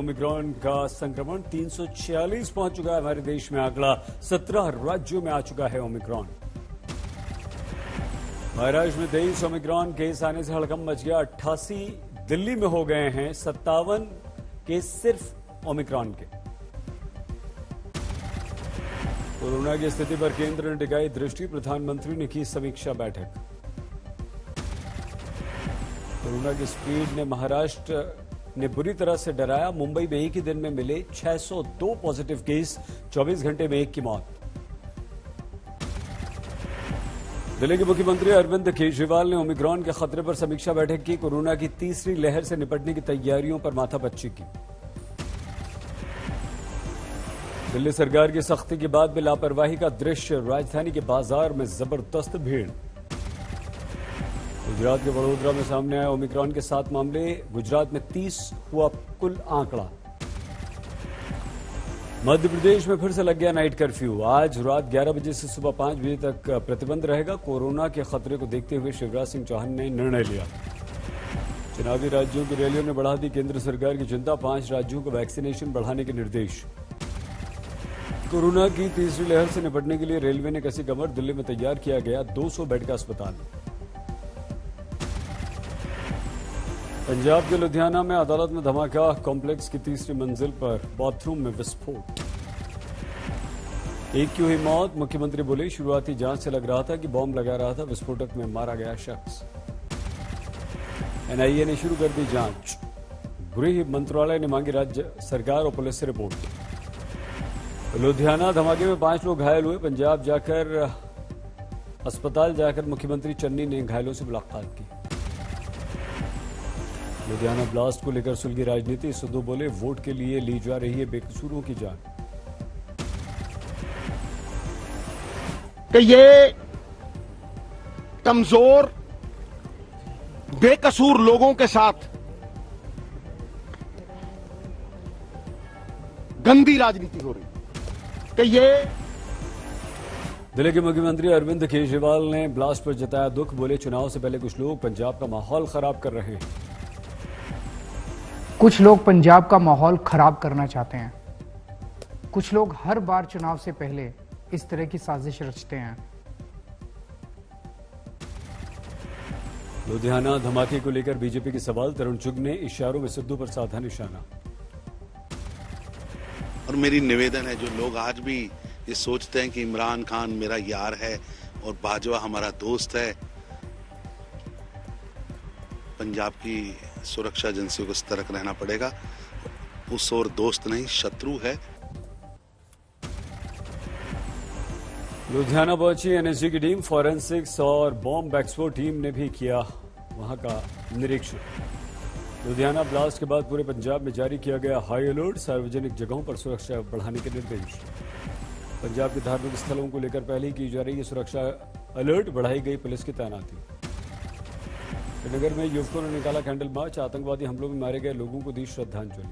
Omicron का संक्रमण 346 पहुंच चुका है हमारे देश में। आंकड़ा 17 राज्यों में आ चुका है ओमिक्रॉन। महाराष्ट्र में 23 ओमिक्रॉन केस आने से हड़कंप मच गया। 88 दिल्ली में हो गए हैं। 57 केस सिर्फ ओमिक्रॉन के। कोरोना की स्थिति पर केंद्र ने टिकाई दृष्टि। प्रधानमंत्री ने की समीक्षा बैठक। कोरोना की स्पीड ने महाराष्ट्र ने बुरी तरह से डराया। मुंबई में एक ही दिन में मिले 602 पॉजिटिव केस, 24 घंटे में एक की मौत। दिल्ली के मुख्यमंत्री अरविंद केजरीवाल ने ओमिक्रॉन के खतरे पर समीक्षा बैठक की। कोरोना की तीसरी लहर से निपटने की तैयारियों पर माथापच्ची की। दिल्ली सरकार की सख्ती के बाद भी लापरवाही का दृश्य। राजधानी के बाजार में जबरदस्त भीड़। गुजरात के वडोदरा में सामने आया ओमिक्रॉन के 7 मामले। गुजरात में 30 हुआ कुल आंकड़ा। मध्य प्रदेश में फिर से लग गया नाइट कर्फ्यू। आज रात 11 बजे से सुबह 5 बजे तक प्रतिबंध रहेगा। कोरोना के खतरे को देखते हुए शिवराज सिंह चौहान ने निर्णय लिया। चुनावी राज्यों की रैलियों ने बढ़ा दी केंद्र सरकार की चिंता। 5 राज्यों को वैक्सीनेशन बढ़ाने के निर्देश। कोरोना की तीसरी लहर से निपटने के लिए रेलवे ने कसी कमर। दिल्ली में तैयार किया गया 200 बेड का अस्पताल। पंजाब के लुधियाना में अदालत में धमाका। कॉम्प्लेक्स की तीसरी मंजिल पर बाथरूम में विस्फोट। एक की हुई मौत। मुख्यमंत्री बोले शुरुआती जांच से लग रहा था कि बॉम्ब लगा रहा था। विस्फोटक में मारा गया शख्स। एनआईए ने शुरू कर दी जांच। गृह मंत्रालय ने मांगी राज्य सरकार और पुलिस से रिपोर्ट। लुधियाना धमाके में 5 लोग घायल हुए। पंजाब जाकर अस्पताल जाकर मुख्यमंत्री चन्नी ने घायलों से मुलाकात की। लुधियाना ब्लास्ट को लेकर सुलगी राजनीति। सिद्धू बोले वोट के लिए ली जा रही है बेकसूरों की जान। कि ये कमजोर बेकसूर लोगों के साथ गंदी राजनीति हो रही है। कि ये दिल्ली के मुख्यमंत्री अरविंद केजरीवाल ने ब्लास्ट पर जताया दुख। बोले चुनाव से पहले कुछ लोग पंजाब का माहौल खराब कर रहे हैं। कुछ लोग पंजाब का माहौल खराब करना चाहते हैं। कुछ लोग हर बार चुनाव से पहले इस तरह की साजिश रचते हैं। लुधियाना धमाके को लेकर बीजेपी के सवाल। तरुण चुग ने इशारों में सिद्धू पर साधा निशाना। और मेरी निवेदन है, जो लोग आज भी ये सोचते हैं कि इमरान खान मेरा यार है और बाजवा हमारा दोस्त है, पंजाब की सुरक्षा एजेंसियों को सतर्क रहना पड़ेगा। उस और दोस्त नहीं शत्रु है। लुधियाना पहुंची एनएसजी की टीम। फॉरेंसिक्स और बॉम्ब एक्सपर्ट टीम ने भी किया वहां का निरीक्षण। लुधियाना ब्लास्ट के बाद पूरे पंजाब में जारी किया गया हाई अलर्ट। सार्वजनिक जगहों पर सुरक्षा बढ़ाने के निर्देश। पंजाब के धार्मिक स्थलों को लेकर पहले ही की जा रही है सुरक्षा अलर्ट। बढ़ाई गई पुलिस की तैनाती। श्रीनगर में युवकों ने निकाला कैंडल मार्च। आतंकवादी हमलों में मारे गए लोगों को दी श्रद्धांजलि।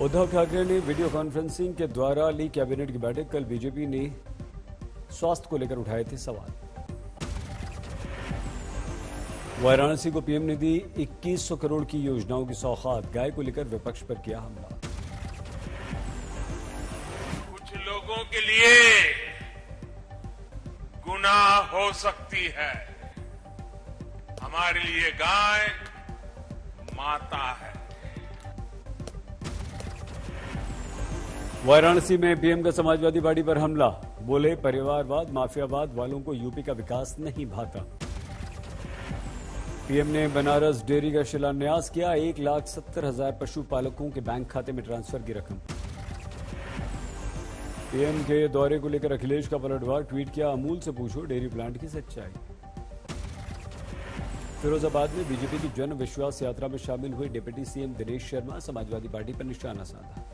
उद्धव ठाकरे ने वीडियो कॉन्फ्रेंसिंग के द्वारा ली कैबिनेट की बैठक। कल बीजेपी ने स्वास्थ्य को लेकर उठाए थे सवाल। वाराणसी को पीएम ने दी 2100 करोड़ की योजनाओं की सौगात। गाय को लेकर विपक्ष पर किया हमला। कुछ लोगों के लिए गुनाह हो सकती है, हमारे लिए गाय माता है। वाराणसी में पीएम का समाजवादी पार्टी पर हमला। बोले परिवारवाद माफियावाद वालों को यूपी का विकास नहीं भाता। पीएम ने बनारस डेयरी का शिलान्यास किया। 1,70,000 पशुपालकों के बैंक खाते में ट्रांसफर की रकम। पीएम के दौरे को लेकर अखिलेश का पलटवार। ट्वीट किया अमूल से पूछो डेयरी प्लांट की सच्चाई। फिरोजाबाद में बीजेपी की जन विश्वास यात्रा में शामिल हुए deputy CM Dinesh Sharma. Samajwadi party पर निशाना साधा।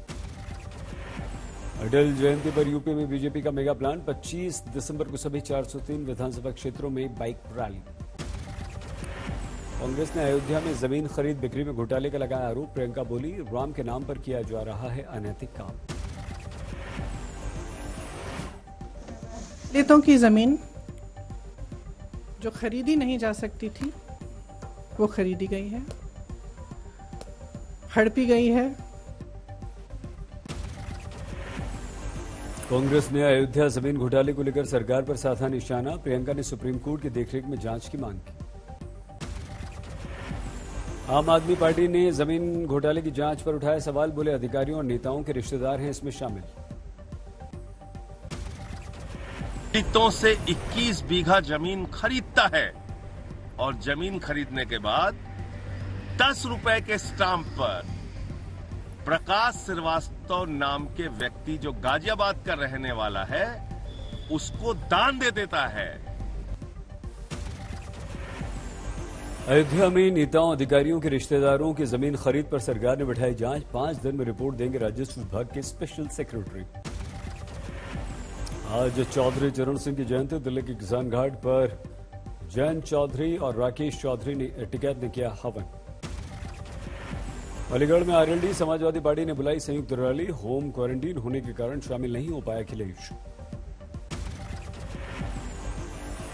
अटल जयंती पर यूपी में बीजेपी का मेगा प्लान। 25 दिसंबर को सभी 403 विधानसभा क्षेत्रों में बाइक रैली। कांग्रेस ने अयोध्या में जमीन खरीद बिक्री में घोटाले का लगाया आरोप। प्रियंका बोली राम के नाम पर किया जा रहा है अनैतिक काम। दलितों की जमीन जो खरीदी नहीं जा सकती थी वो खरीदी गई है। हड़पी गई है। कांग्रेस ने अयोध्या जमीन घोटाले को लेकर सरकार पर साधा निशाना। प्रियंका ने सुप्रीम कोर्ट की देखरेख में जांच की मांग की। आम आदमी पार्टी ने जमीन घोटाले की जांच पर उठाया सवाल। बोले अधिकारियों और नेताओं के रिश्तेदार हैं इसमें शामिल। पीड़ितों से 21 बीघा जमीन खरीदता है और जमीन खरीदने के बाद 10 रुपए के स्टाम्प पर प्रकाश श्रीवास्तव नाम के व्यक्ति जो गाजियाबाद का रहने वाला है उसको दान दे देता है। अयोध्या में नेताओं अधिकारियों के रिश्तेदारों की जमीन खरीद पर सरकार ने बैठाई जांच। 5 दिन में रिपोर्ट देंगे राजस्व विभाग के स्पेशल सेक्रेटरी। आज चौधरी चरण सिंह की जयंती। दिल्ली के किसान घाट पर जयंत चौधरी और राकेश चौधरी ने टिकैत ने किया हवन। अलीगढ़ में आरएलडी समाजवादी पार्टी ने बुलाई संयुक्त रैली। होम क्वारंटीन होने के कारण शामिल नहीं हो पाया अखिलेश।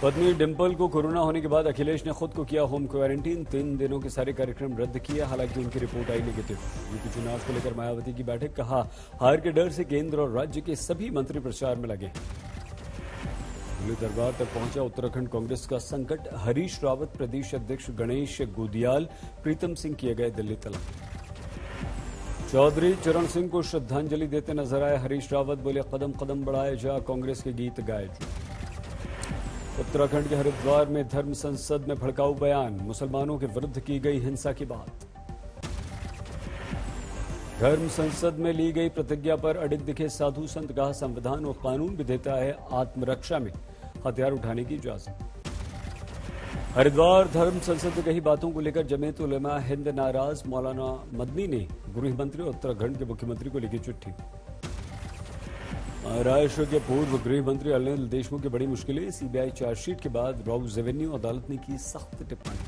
पत्नी डिंपल को कोरोना होने के बाद अखिलेश ने खुद को किया होम क्वारंटीन। 3 दिनों के सारे कार्यक्रम रद्द किए, हालांकि उनकी रिपोर्ट आई नेगेटिव। यूपी चुनाव को लेकर मायावती की बैठक। कहा हार के डर से केंद्र और राज्य के सभी मंत्री प्रचार में लगे। दिल्ली दरबार तक पहुंचा उत्तराखंड कांग्रेस का संकट। हरीश रावत, प्रदेश अध्यक्ष गणेश गोदियाल, प्रीतम सिंह किए गए दिल्ली तलब। चौधरी चरण सिंह को श्रद्धांजलि देते नजर आए हरीश रावत। बोले कदम कदम बढ़ाए जा, कांग्रेस के गीत गाए जा। उत्तराखंड के हरिद्वार में धर्म संसद में भड़काऊ बयान। मुसलमानों के विरुद्ध की गई हिंसा की बात। धर्म संसद में ली गई प्रतिज्ञा पर अडिग दिखे साधु संत। कहा संविधान और कानून भी देता है आत्मरक्षा में हथियार उठाने की इजाजत। हरिद्वार धर्म संसद में कही बातों को लेकर जमीयत उलेमा हिंद नाराज। मौलाना मदनी ने गृह मंत्री और उत्तराखंड के मुख्यमंत्री को लिखी चिट्ठी। महाराष्ट्र के पूर्व गृह मंत्री अनिल देशमुख की बड़ी मुश्किलें। सीबीआई चार्जशीट के बाद राउस रेवेन्यू अदालत ने की सख्त टिप्पणी।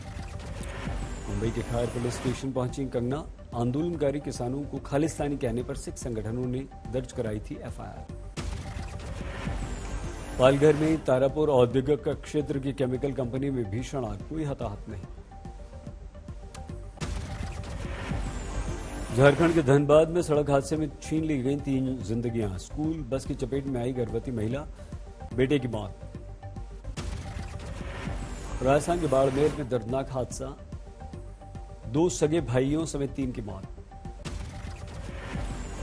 मुंबई के खायर पुलिस स्टेशन पहुंची कंगना। आंदोलनकारी किसानों को खालिस्तानी कहने पर सिख संगठनों ने दर्ज कराई थी एफआईआर। पालघर में तारापुर औद्योगिक क्षेत्र की केमिकल कंपनी में भीषण आग। कोई हताहत नहीं। झारखंड के धनबाद में सड़क हादसे में छीन ली गई 3 जिंदगियां। स्कूल बस की चपेट में आई गर्भवती महिला, बेटे की मौत। राजस्थान के बाड़मेर में दर्दनाक हादसा। 2 सगे भाइयों समेत 3 की मौत।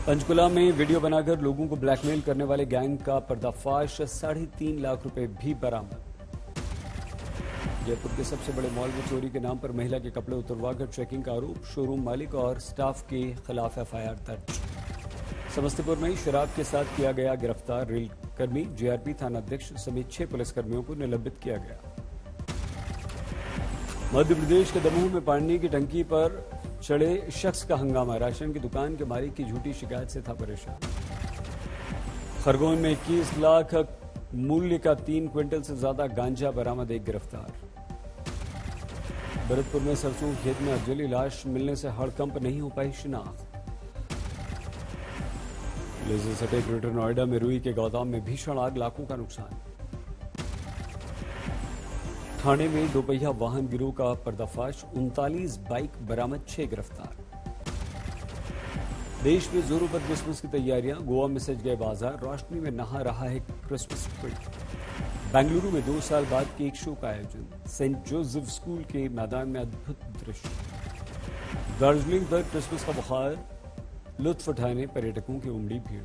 पंचकुला में वीडियो बनाकर लोगों को ब्लैकमेल करने वाले गैंग का पर्दाफाश। 3.5 लाख रुपए भी बरामद। जयपुर के सबसे बड़े मॉल में चोरी के नाम पर महिला के कपड़े उतरवाकर चेकिंग का आरोप। शोरूम मालिक और स्टाफ के खिलाफ एफआईआर दर्ज। समस्तीपुर में शराब के साथ किया गया गिरफ्तार रेल कर्मी। जीआरपी थानाध्यक्ष समेत 6 पुलिसकर्मियों को निलंबित किया गया। मध्य प्रदेश के दमोह में पानी की टंकी पर चढ़े शख्स का हंगामा। राशन की दुकान के मालिक की झूठी शिकायत से था परेशान। खरगोन में 21 लाख मूल्य का 3 क्विंटल से ज्यादा गांजा बरामद, एक गिरफ्तार। भरतपुर में सरसों के खेत में अजली लाश मिलने से हड़कंप, नहीं हो पाई शिनाख्त। लेजर सटे ग्रेटर नोएडा में रुई के गोदाम में भीषण आग, लाखों का नुकसान। ठाणे में दोपहिया वाहन गिरोह का पर्दाफाश। 39 बाइक बरामद, 6 गिरफ्तार। देश में जोरों पर क्रिसमस की तैयारियां। गोवा में सज गए बाजार। रोशनी में नहा रहा है क्रिसमस ट्री। बेंगलुरु में 2 साल बाद केक शो का आयोजन। सेंट जोसेफ स्कूल के मैदान में अद्भुत दृश्य। दार्जिलिंग पर क्रिसमस का बुखार, लुत्फ उठाने पर्यटकों की उमड़ी भीड़।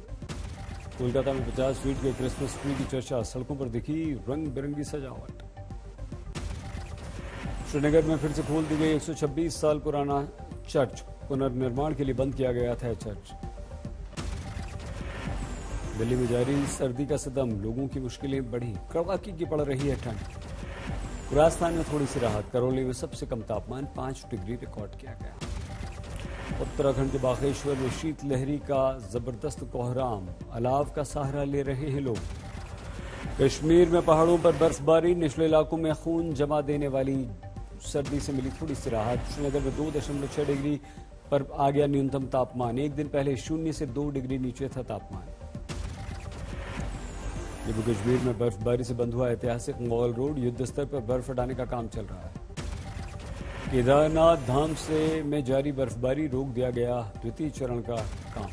कोलकाता में 50 फीट के क्रिसमस ट्री की चर्चा। सड़कों पर दिखी रंग बिरंगी सजावट। श्रीनगर में फिर से खोल दी गई 126 साल पुराना चर्च। पुनर्निर्माण के लिए बंद किया गया था चर्च। दिल्ली में जारी सर्दी का सितम, लोगों की मुश्किलें बढ़ी। कड़ाके की पड़ रही है ठंड। राजस्थान में थोड़ी सी राहत। करौली में सबसे कम तापमान 5 डिग्री रिकॉर्ड किया गया। उत्तराखंड के बागेश्वर में शीतलहरी का जबरदस्त कोहराम। अलाव का सहारा ले रहे हैं लोग। कश्मीर में पहाड़ों पर बर्फबारी। निचले इलाकों में खून जमा देने वाली सर्दी से मिली थोड़ी सी राहत। श्रीनगर में 2.6 डिग्री पर आ गया न्यूनतम तापमान। एक दिन पहले 0 से 2 डिग्री नीचे था तापमान। जम्मू कश्मीर में बर्फबारी से बंद हुआ ऐतिहासिक मॉल रोड। युद्ध स्तर पर बर्फ हटाने का काम चल रहा है। केदारनाथ धाम से में जारी बर्फबारी रोक दिया गया द्वितीय चरण का काम।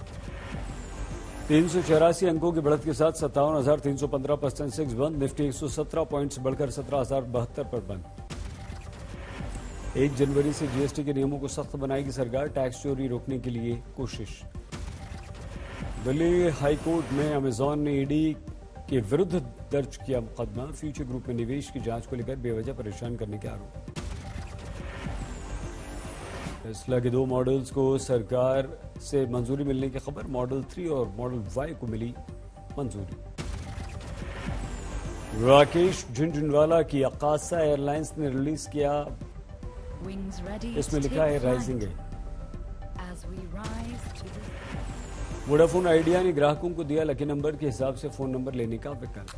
384 अंकों की बढ़त के साथ 57,315 पर सेंसेक्स बंद। निफ्टी 117 पॉइंट्स बढ़कर 17,072 पर बंद। 1 जनवरी से जीएसटी के नियमों को सख्त बनाएगी सरकार, टैक्स चोरी रोकने के लिए कोशिश। दिल्ली हाईकोर्ट में अमेजॉन ने ईडी के विरुद्ध दर्ज किया मुकदमा। फ्यूचर ग्रुप में निवेश की जांच को लेकर बेवजह परेशान करने के आरोप। टेस्ला के 2 मॉडल्स को सरकार से मंजूरी मिलने की खबर। मॉडल 3 और मॉडल वाई को मिली मंजूरी। राकेश झुनझुनवाला की अकासा एयरलाइंस ने रिलीज किया, इसमें लिखा है राइजिंग है। वोडाफोन आइडिया ने ग्राहकों को दिया लकी नंबर के हिसाब से फोन नंबर लेने का विकल्प।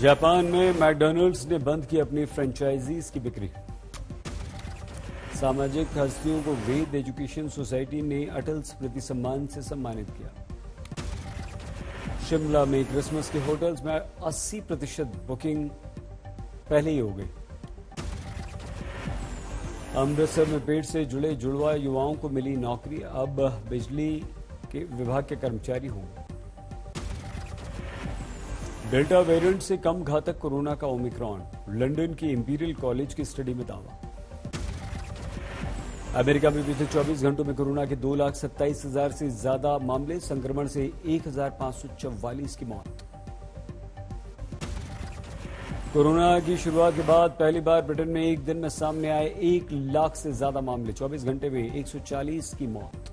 जापान में मैकडॉनल्ड्स ने बंद की अपनी फ्रेंचाइजीज की बिक्री। सामाजिक हस्तियों को वेद एजुकेशन सोसाइटी ने अटल स्मृति सम्मान से सम्मानित किया। शिमला में क्रिसमस के होटल्स में 80% बुकिंग पहले ही हो गई। अमृतसर में पेट से जुड़े जुड़वा युवाओं को मिली नौकरी, अब बिजली के विभाग के कर्मचारी होंगे। डेल्टा वेरिएंट से कम घातक कोरोना का ओमिक्रॉन, लंदन की इंपीरियल कॉलेज की स्टडी में दावा। अमेरिका में पिछले 24 घंटों में कोरोना के 2,27,000 से ज्यादा मामले, संक्रमण से 1,544 की मौत। कोरोना की शुरुआत के बाद पहली बार ब्रिटेन में एक दिन में सामने आए 1 लाख से ज्यादा मामले, 24 घंटे में 140 की मौत।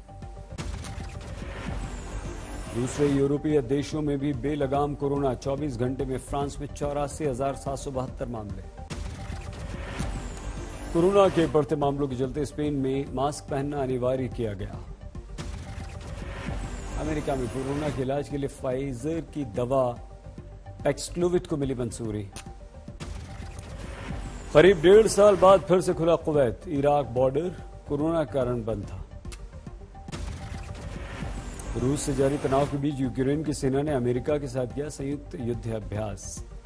दूसरे यूरोपीय देशों में भी बेलगाम कोरोना, 24 घंटे में फ्रांस में 84,772 मामले। कोरोना के बढ़ते मामलों के चलते स्पेन में मास्क पहनना अनिवार्य किया गया। अमेरिका में कोरोना के इलाज के लिए फाइजर की दवा पैक्सलोविड को मिली मंजूरी। करीब 1.5 साल बाद फिर से खुला कुवैत, इराक बॉर्डर कोरोना के कारण बंद था। रूस से जारी तनाव के बीच यूक्रेन की सेना ने अमेरिका के साथ किया संयुक्त युद्ध अभ्यास।